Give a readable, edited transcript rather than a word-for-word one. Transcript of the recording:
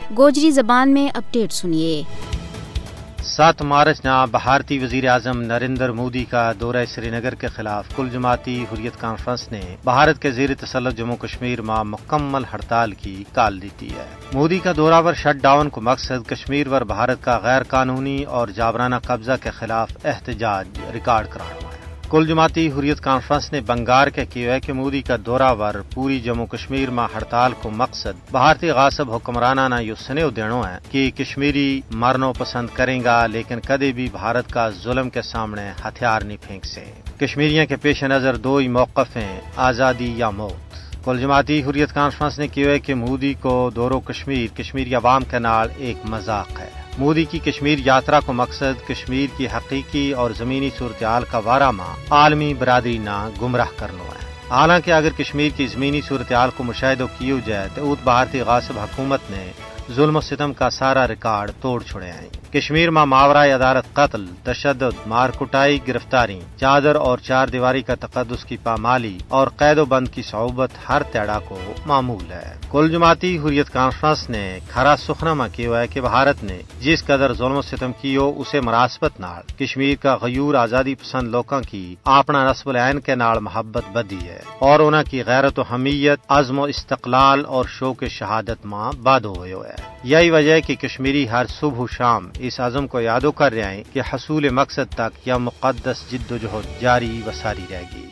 گوجری زبان میں اپڈیٹ سنیے۔ 7 مارچ نا بھارتی وزیر اعظم نریندر مودی کا دورہ سری نگر کے خلاف کل جماعتی حریت کانفرنس نے بھارت کے زیر تسلط جموں کشمیر میں مکمل ہڑتال کی کال دی ہے۔ مودی کا دورہ ور شٹ ڈاؤن کو مقصد کشمیر ور بھارت کا غیر قانونی اور جابرانہ قبضہ کے خلاف احتجاج ریکارڈ کرانا ہے۔ کل جماعتی حریت کانفرنس نے بنگار کے کیا ہے کہ مودی کا دورہ ور پوری جموں کشمیر میں ہڑتال کو مقصد بھارتی غاصب حکمرانہ نہ یو سنیو دینو ہے کہ کشمیری مرنو پسند کریں گا لیکن کدے بھی بھارت کا ظلم کے سامنے ہتھیار نہیں پھینک سے۔ کشمیریوں کے پیش نظر 2 ہی موقف ہیں، آزادی یا موت۔ کل جماعتی حریت کانفرنس نے کیا ہے کہ مودی کو دورو کشمیری عوام کے نال ایک مذاق ہے۔ مودی کی کشمیر یاترا کو مقصد کشمیر کی حقیقی اور زمینی صورتحال کا وارہ ماں عالمی برادری نہ گمراہ کرنا ہے۔ حالانکہ اگر کشمیر کی زمینی صورتحال کو مشاہدہ کیوں جائے تو اوت بھارتی غاصب حکومت نے ظلم و ستم کا سارا ریکارڈ توڑ چھوڑے ہیں۔ کشمیر میں ماورائے عدالت قتل، تشدد، مار کٹائی، گرفتاری، چادر اور 4 دیواری کا تقدس کی پامالی اور قید و بند کی صعوبت ہر تیڑا کو معمول ہے۔ کل جماعتی حریت کانفرنس نے کھرا سخنا میں کیا ہے کہ بھارت نے جس قدر ظلم و ستم کیو اسے مناسبت نال کشمیر کا غیور آزادی پسند لوکاں کی اپنا نسب العین کے نال محبت بدی ہے اور انہاں کی غیرت و حمیت، عزم و استقلال اور شوق شہادت ماں بادو ہوئے ہے۔ یہی وجہ ہے کہ کشمیری ہر صبح و شام اس عزم کو یادو کر رہے ہیں کہ حصول مقصد تک یہ مقدس جد و جہد جاری و ساری رہے گی۔